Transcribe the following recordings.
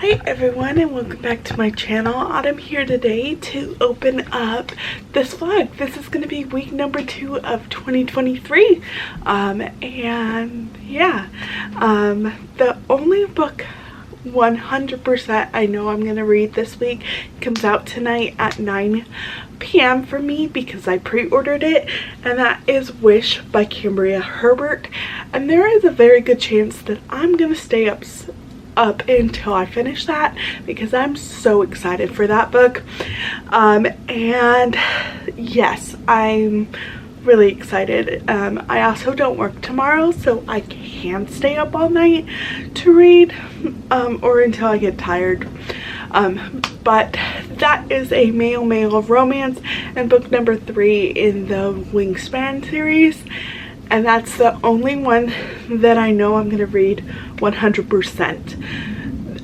Hi everyone and welcome back to my channel. I'm here today to open up this vlog. This is going to be week number 2 of 2023 and yeah, the only book 100% I know I'm going to read this week comes out tonight at 9 p.m. for me because I pre-ordered it, and that is Wish by Cambria Hebert, and there is a very good chance that I'm going to stay up until I finish that because I'm so excited for that book. And yes, I'm really excited. I also don't work tomorrow, so I can stay up all night to read or until I get tired. But that is a male romance and book number 3 in the Wingspan series, and that's the only one that I know I'm gonna read 100%.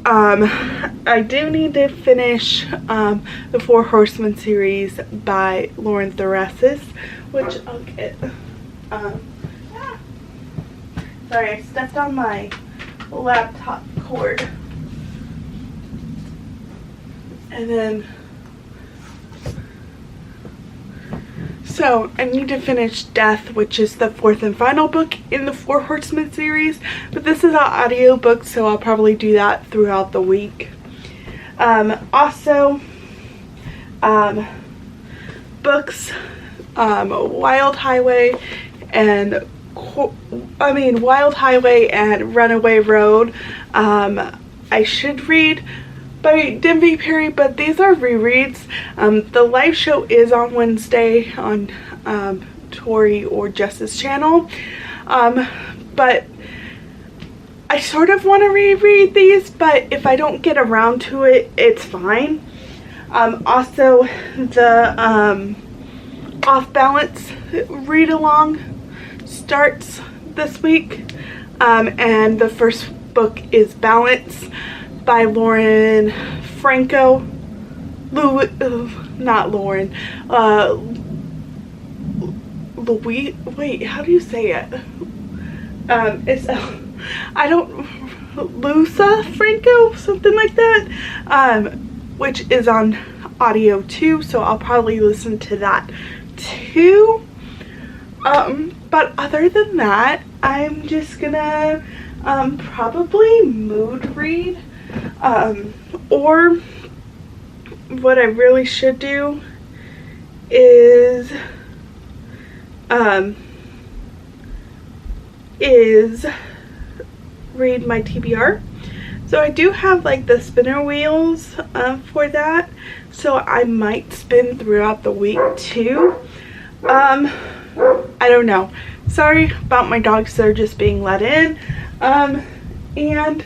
I do need to finish the 4 Horsemen series by Lauren Thalassa, which I'll get. Sorry, I stepped on my laptop cord. And then, so I need to finish Death, which is the 4th and final book in the 4 Horsemen series, but this is an audio book, so I'll probably do that throughout the week. Also, books, Wild Highway and Runaway Road, I should read by Devney, but these are rereads. The live show is on Wednesday on Tori or Jess's channel, but I sort of want to reread these, but if I don't get around to it, it's fine. Also, the Off Balance read along starts this week, and the first book is Balance by Lauren Franco. Not Lauren. Louis. Wait, how do you say it? It's Lusa Franco, something like that. Which is on audio too, so I'll probably listen to that too. But other than that, I'm just gonna probably mood read. Or what I really should do is read my TBR. So I do have like the spinner wheels for that, so I might spin throughout the week too. I don't know. Sorry about my dogs, they're just being let in. And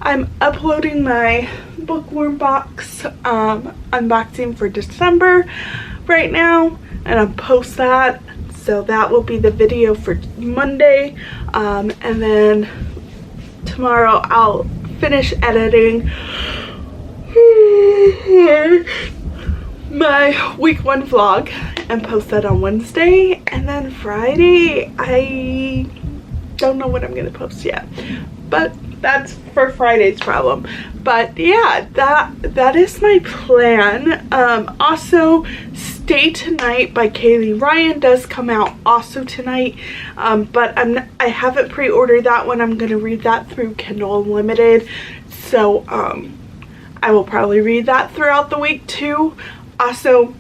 I'm uploading my bookworm box unboxing for December right now, and I'll post that, so that will be the video for Monday, and then tomorrow I'll finish editing my week 1 vlog and post that on Wednesday, and then Friday I don't know what I'm gonna post yet, but that's for Friday's problem. But yeah, that is my plan. Also, Stay Tonight by Kaylee Ryan does come out also tonight, but I haven't pre-ordered that one. I'm gonna read that through Kindle Unlimited, so I will probably read that throughout the week too. Also,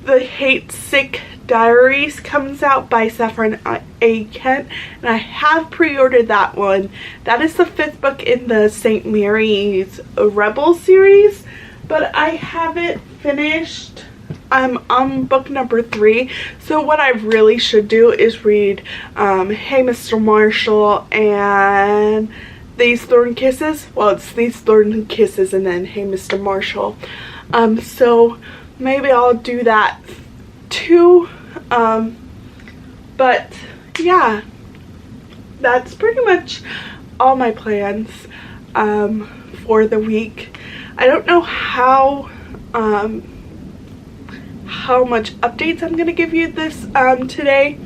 The Hate Sick Diaries comes out by Saffron A. Kent, and I have pre-ordered that one. That is the 5th book in the St. Mary's Rebel series, but I haven't finished. I'm on book number 3, so what I really should do is read Hey Mr. Marshall and These Thorn Kisses. Well, it's These Thorn Kisses and then Hey Mr. Marshall. So maybe I'll do that too. But yeah, that's pretty much all my plans for the week. I don't know how much updates I'm gonna give you this today,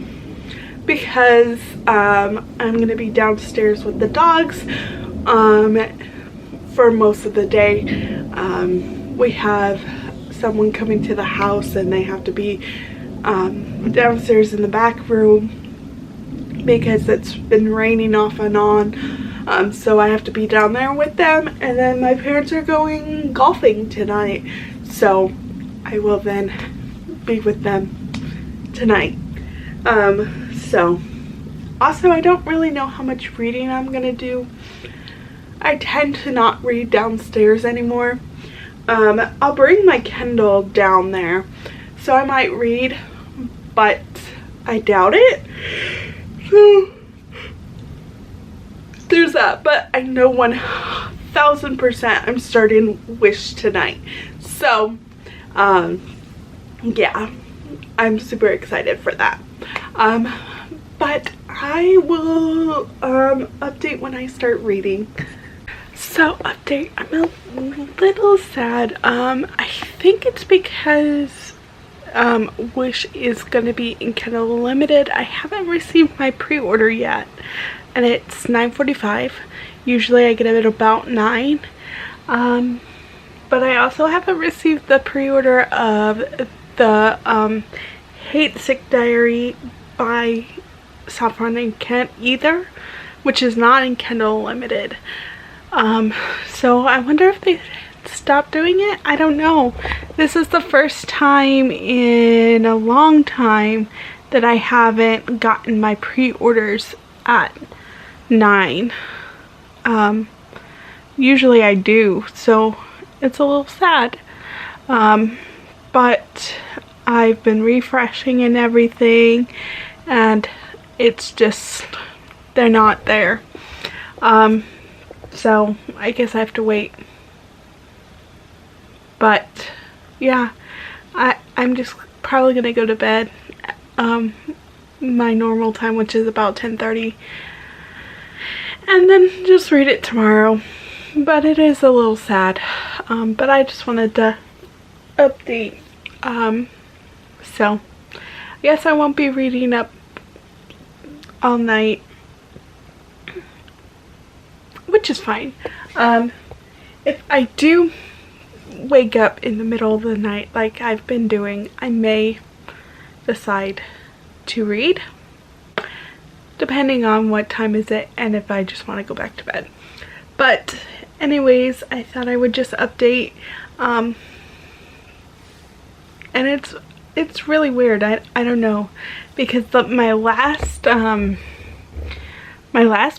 because I'm gonna be downstairs with the dogs for most of the day. We have someone coming to the house and they have to be downstairs in the back room because it's been raining off and on. So I have to be down there with them, and then my parents are going golfing tonight, so I will then be with them tonight. So also, I don't really know how much reading I'm gonna do. I tend to not read downstairs anymore. I'll bring my Kindle down there, so I might read, but I doubt it. So there's that, but I know 1000% I'm starting Wish tonight. So, yeah, I'm super excited for that. But I will update when I start reading. So update, I'm a little sad. I think it's because Wish is gonna be in Kindle Unlimited. I haven't received my pre-order yet, and it's 9:45. Usually I get it at about 9. But I also haven't received the pre-order of the Hate Sick Diary by Saffron and Kent either, which is not in Kindle Unlimited. So I wonder if they stopped doing it. I don't know. This is the first time in a long time that I haven't gotten my pre-orders at 9. Usually I do, so it's a little sad. But I've been refreshing and everything, and it's just, they're not there. So I guess I have to wait. But yeah, I'm just probably gonna go to bed my normal time, which is about 10:30, and then just read it tomorrow. But it is a little sad. But I just wanted to update. So I guess I won't be reading up all night, which is fine. If I do wake up in the middle of the night like I've been doing, I may decide to read, depending on what time is it and if I just want to go back to bed. But anyways, I thought I would just update. And it's really weird. I don't know, because my last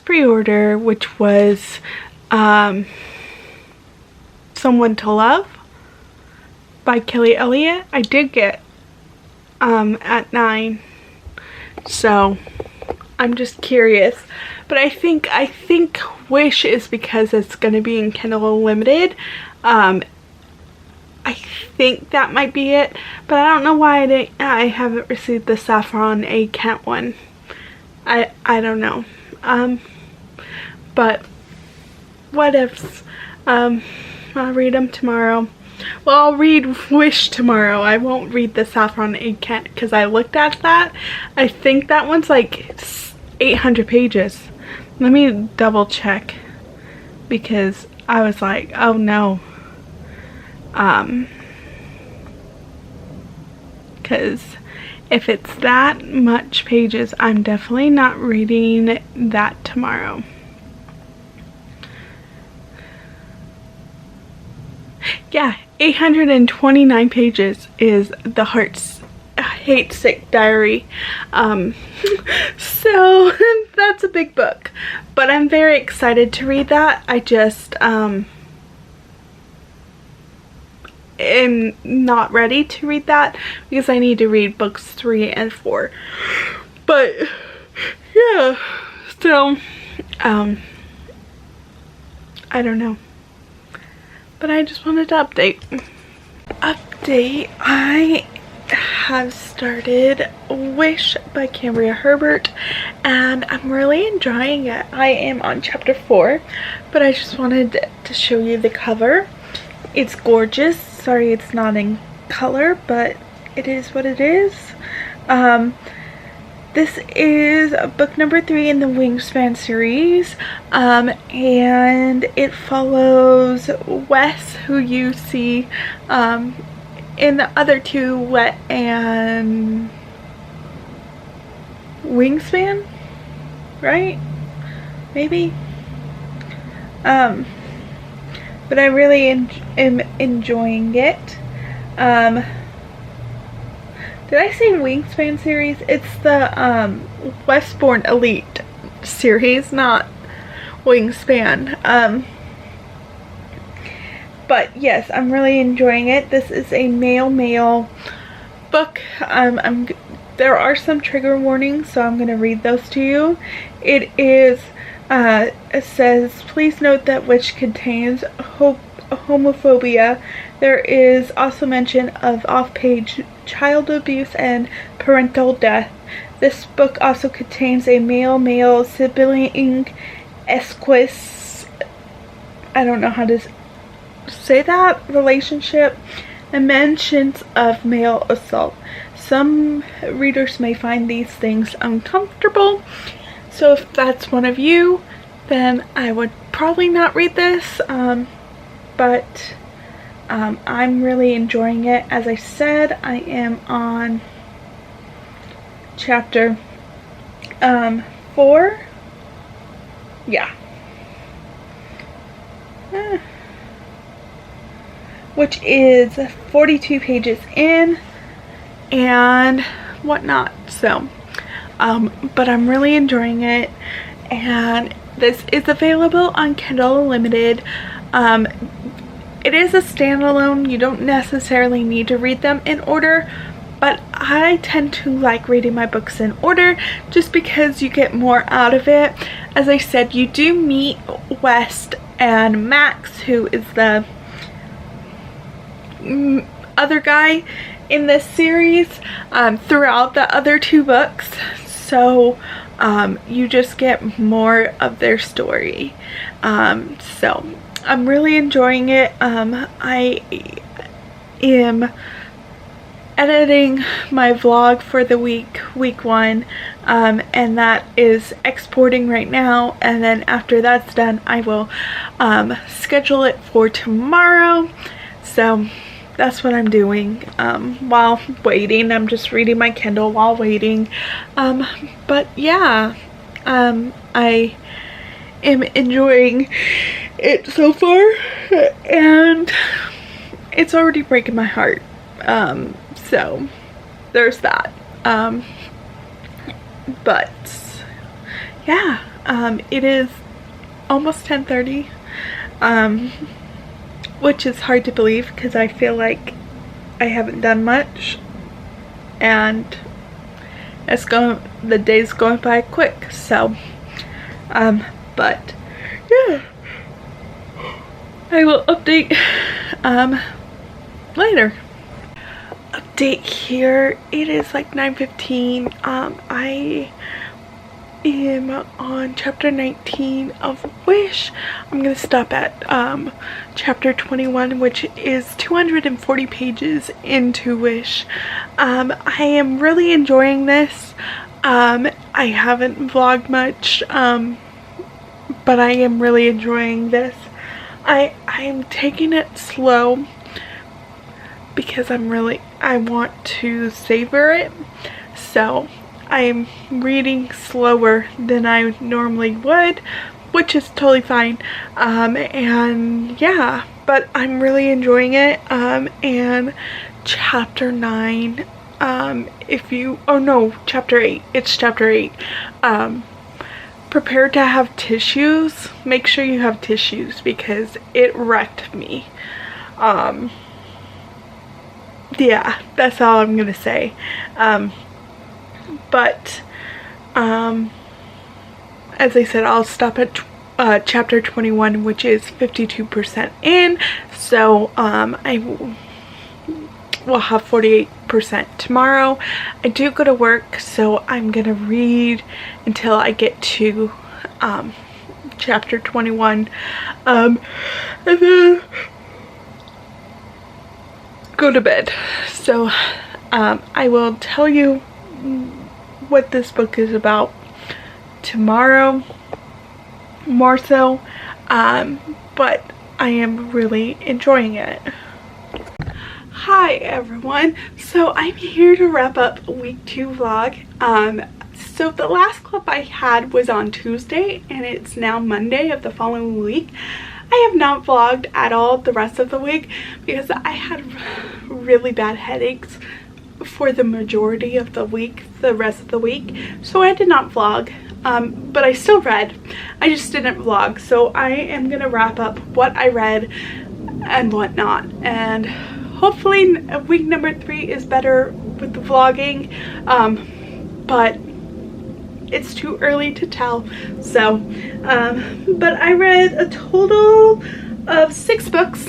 pre-order, which was Someone to Love by Kelly Elliott, I did get at 9. So I'm just curious. But I think Wish is because it's gonna be in Kindle Unlimited. I think that might be it, but I don't know why I haven't received the Saffron A. Kent one. I don't know. But what ifs. I'll read them tomorrow. Well, I'll read Wish tomorrow. I won't read the Saffron A. Kent because I looked at that. I think that one's like 800 pages. Let me double check, because I was like, oh no. Because if it's that much pages, I'm definitely not reading that tomorrow. Yeah, 829 pages is the Hate Sick Diary. So that's a big book, but I'm very excited to read that. I just am not ready to read that because I need to read books 3 and 4. But yeah, so I don't know. But I just wanted to update. I have started Wish by Cambria Hebert, and I'm really enjoying it. I am on chapter 4, but I just wanted to show you the cover. It's gorgeous. Sorry it's not in color, but it is what it is. this is book number 3 in the Wingspan series, and it follows Wes, who you see in the other 2, Wet and Wingspan, right? Maybe. But I really am enjoying it. Did I say Wingspan series? It's the Westbourne Elite series, not Wingspan. But yes, I'm really enjoying it. This is a male book. There are some trigger warnings, so I'm going to read those to you. It says, please note that which contains homophobia. There is also mention of off-page child abuse and parental death. This book also contains a male sibling esquis, I don't know how to say that, relationship, and mentions of male assault. Some readers may find these things uncomfortable, so if that's one of you, then I would probably not read this, but I'm really enjoying it. As I said, I am on chapter 4. Yeah. Which is 42 pages in and whatnot. So, but I'm really enjoying it, and this is available on Kindle Unlimited. It is a standalone. You don't necessarily need to read them in order, but I tend to like reading my books in order just because you get more out of it. As I said, you do meet West and Max, who is the other guy in this series, throughout the other 2 books. So you just get more of their story. So I'm really enjoying it. I am editing my vlog for the week 1, and that is exporting right now, and then after that's done I will schedule it for tomorrow. So that's what I'm doing while waiting. I'm just reading my Kindle while waiting. But yeah, I am enjoying it so far, and it's already breaking my heart. So there's that. But yeah, it is almost 10:30. Which is hard to believe because I feel like I haven't done much, and the day's going by quick. So but yeah, I will update later. Update here, it is like 9:15. I am on chapter 19 of Wish. I'm gonna stop at chapter 21, which is 240 pages into Wish. I am really enjoying this. I haven't vlogged much, but I am really enjoying this. I'm taking it slow because I want to savor it. So I'm reading slower than I normally would, which is totally fine. And yeah, but I'm really enjoying it. And chapter 9, chapter 8, it's chapter 8. Prepare to have tissues. Make sure you have tissues because it wrecked me. Yeah, that's all I'm gonna say. But as I said, I'll stop at chapter 21, which is 52% in, so I will have 48% tomorrow. I do go to work, so I'm gonna read until I get to chapter 21, and then go to bed. So I will tell you what this book is about tomorrow, more so, but I am really enjoying it. Hi everyone, so I'm here to wrap up week 2 vlog. So the last clip I had was on Tuesday and it's now Monday of the following week. I have not vlogged at all the rest of the week because I had really bad headaches for the majority of the week, the rest of the week, so I did not vlog, but I still read. I just didn't vlog, so I am gonna wrap up what I read and whatnot, and hopefully week number 3 is better with the vlogging, but it's too early to tell. So but I read a total of 6 books.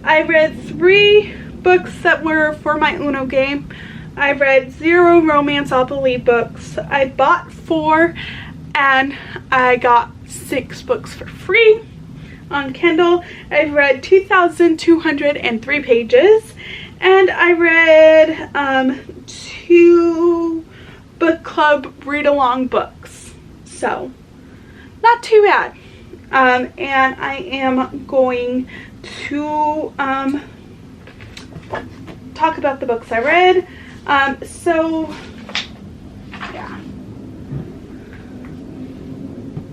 I read 3 books that were for my Uno game. I read 0 romance all believe books. I bought 4 and I got 6 books for free on Kindle. I read 2,203 pages and I read 2 book club read along books, so not too bad. And I am going to talk about the books I read. So yeah,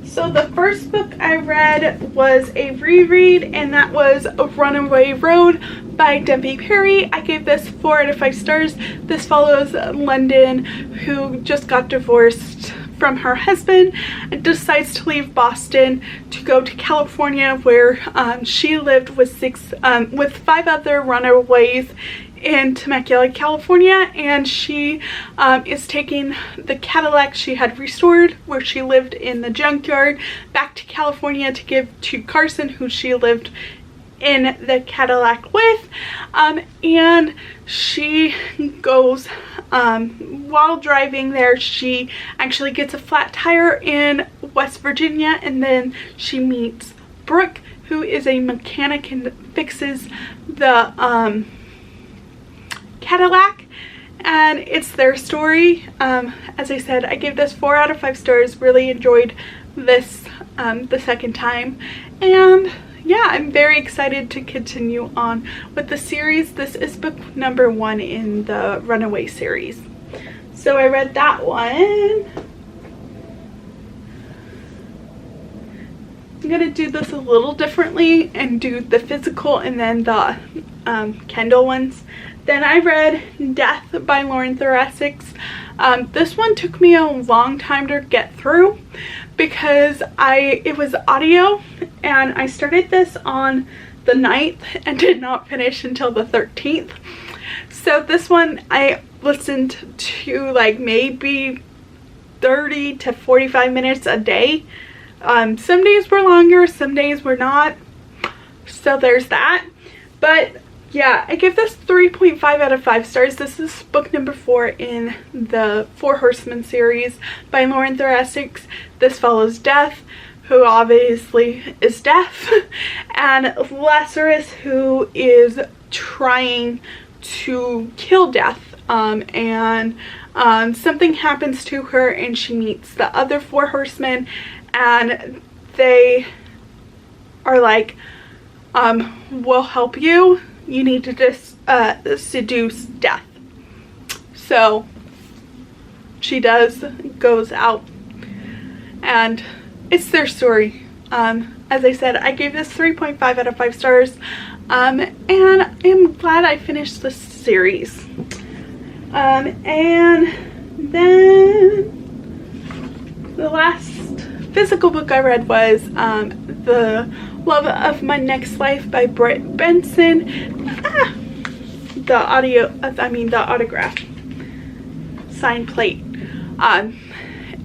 so the first book I read was a reread, and that was Runaway Road by Devney Perry. I gave this 4 out of 5 stars. This follows London, who just got divorced from her husband and decides to leave Boston to go to California, where she lived with 5 other runaways in Temecula, California, and she is taking the Cadillac she had restored, where she lived in the junkyard, back to California to give to Carson, who she lived in the Cadillac with, and she goes, while driving there, she actually gets a flat tire in West Virginia, and then she meets Brooke, who is a mechanic and fixes the Cadillac, and it's their story. As I said, I gave this 4 out of 5 stars. Really enjoyed this the second time, and yeah, I'm very excited to continue on with the series. This is book number 1 in the Runaway series. So I read that one. I'm gonna do this a little differently and do the physical and then the Kindle ones. Then I read Death by Lauren Thalassa. This one took me a long time to get through because it was audio, and I started this on the 9th and did not finish until the 13th. So this one I listened to like maybe 30 to 45 minutes a day. Some days were longer, some days were not, so there's that. But yeah, I give this 3.5 out of 5 stars. This is book number 4 in the 4 Horsemen series by Lauren Thalassa. This follows Death, who obviously is deaf, and Lazarus, who is trying to kill Death, and something happens to her and she meets the other 4 horsemen, and they are like, we'll help you. You need to just seduce Death. So she goes out, and it's their story. As I said, I gave this 3.5 out of 5 stars, and I'm glad I finished this series. And then the last physical book I read was The Love of My Next Life by Brit, Benson. The autograph signed plate. And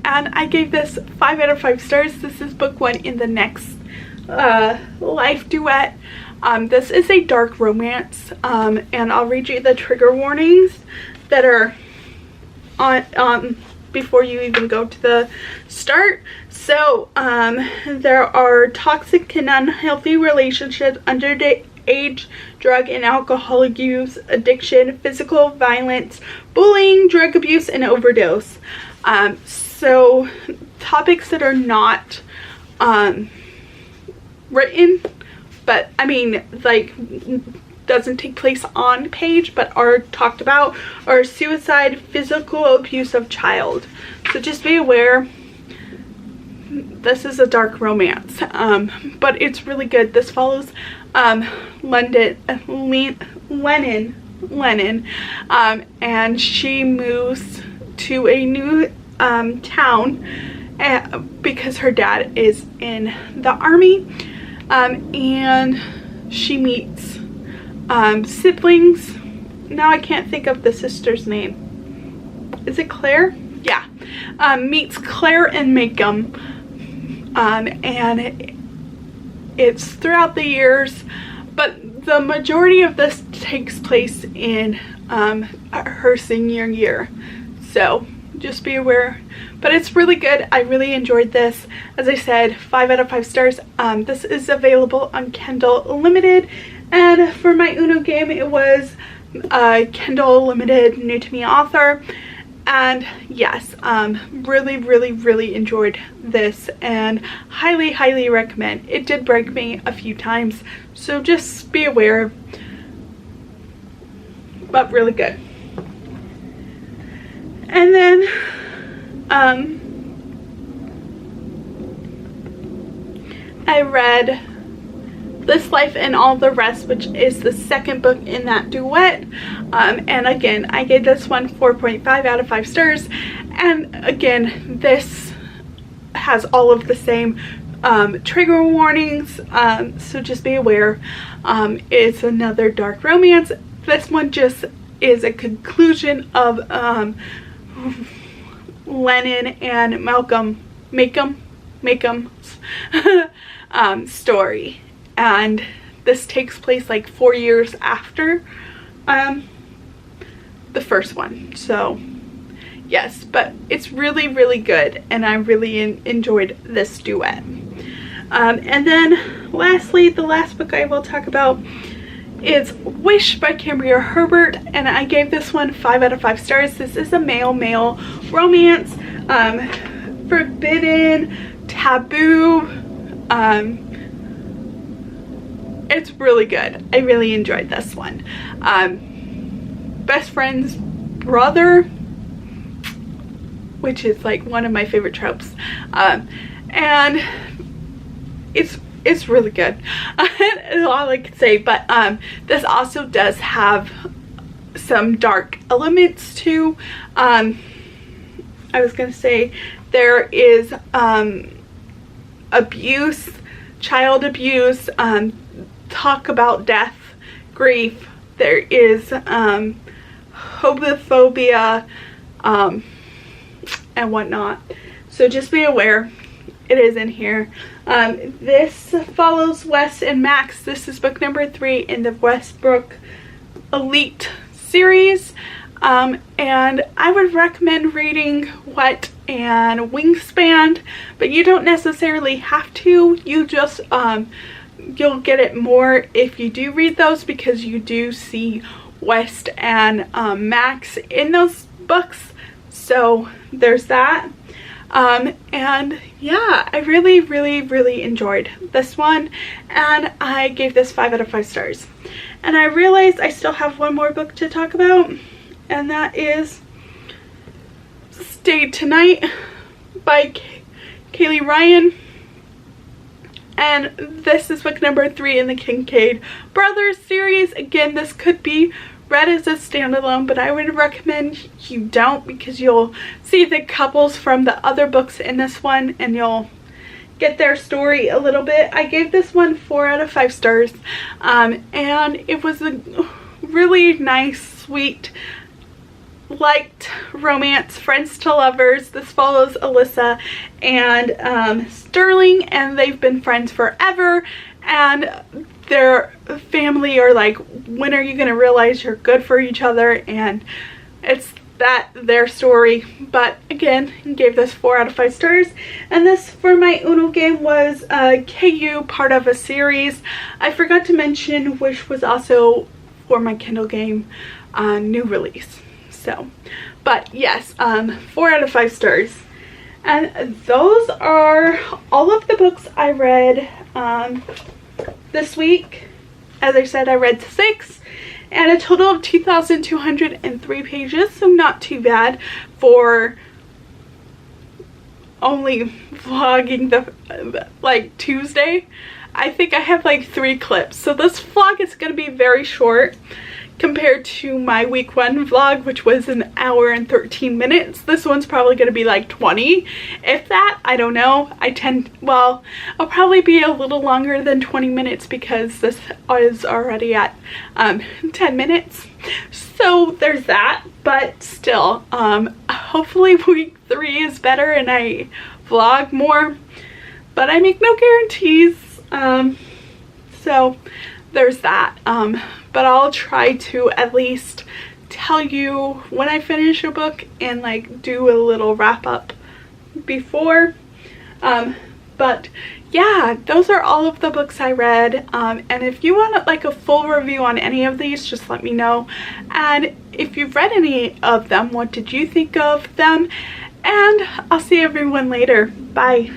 I gave this 5 out of 5 stars. This is book 1 in the Next Life duet. This is a dark romance, and I'll read you the trigger warnings that are on before you even go to the start. So there are toxic and unhealthy relationships, age, drug and alcohol use, addiction, physical violence, bullying, drug abuse, and overdose. So topics that are not written, but I mean, like, doesn't take place on page, but are talked about, are suicide, physical abuse of child. So just be aware, this is a dark romance, but it's really good. This follows Lennon, and she moves to a new town because her dad is in the army, and she meets siblings. Now I can't think of the sister's name. Is it Claire? Yeah. Meets Claire and Malcolm, and it's throughout the years, but the majority of this takes place in her senior year, so just be aware. But it's really good. I really enjoyed this. As I said, 5 out of 5 stars. This is available on Kindle Unlimited, and for my Uno game, it was Kindle Unlimited new to me author. And yes, really enjoyed this, and highly recommend. It did break me a few times, so just be aware, but really good. And then I read This Life and All the Rest, which is the second book in that duet, and again, I gave this one 4.5 out of 5 stars, and again, this has all of the same trigger warnings, so just be aware. It's another dark romance. This one just is a conclusion of Lennon and Malcolm's story, and this takes place like 4 years after the first one. So yes, but it's really good, and I really enjoyed this duet. And then lastly, the last book I will talk about is Wish by Cambria Hebert, and I gave this one 5 out of 5 stars. This is a male romance, forbidden, taboo. It's really good. I really enjoyed this one. Best friend's brother, which is like one of my favorite tropes, and it's really good. That's all I can say. But this also does have some dark elements too. I was gonna say there is abuse, child abuse, talk about death, grief. There is homophobia, and whatnot. So just be aware. It is in here. This follows Wes and Max. This is book number 3 in the Westbrook Elite series. And I would recommend reading Wet and Wingspan, but you don't necessarily have to. You just, you'll get it more if you do read those, because you do see West and Max in those books. So there's that. And yeah, I really enjoyed this one, and I gave this 5 out of 5 stars. And I realized I still have one more book to talk about, and that is Stay Tonight by Kaylee Ryan. And this is book number 3 in the Kincaid Brothers series. Again, this could be read as a standalone, but I would recommend you don't, because you'll see the couples from the other books in this one, and you'll get their story a little bit. I gave this one 4 out of 5 stars, and it was a really nice, sweet, liked romance, friends to lovers. This follows Alyssa and Sterling, and they've been friends forever, and their family are like, when are you gonna realize you're good for each other? And it's their story. But again, gave this 4 out of 5 stars. And this for my Uno game was KU, part of a series. I forgot to mention which was also for my Kindle game new release. So, but yes, 4 out of 5 stars. And those are all of the books I read this week. As I said, I read 6 and a total of 2,203 pages, so not too bad for only vlogging the like Tuesday. I think I have like 3 clips, so this vlog is going to be very short compared to my week 1 vlog, which was an hour and 13 minutes. This one's probably going to be like 20, if that. I don't know. Well, I'll probably be a little longer than 20 minutes because this is already at 10 minutes. So there's that, but still, hopefully week 3 is better and I vlog more, but I make no guarantees. So there's that. But I'll try to at least tell you when I finish a book and like do a little wrap up before. But yeah, those are all of the books I read. And if you want like a full review on any of these, just let me know. And if you've read any of them, what did you think of them? And I'll see everyone later. Bye.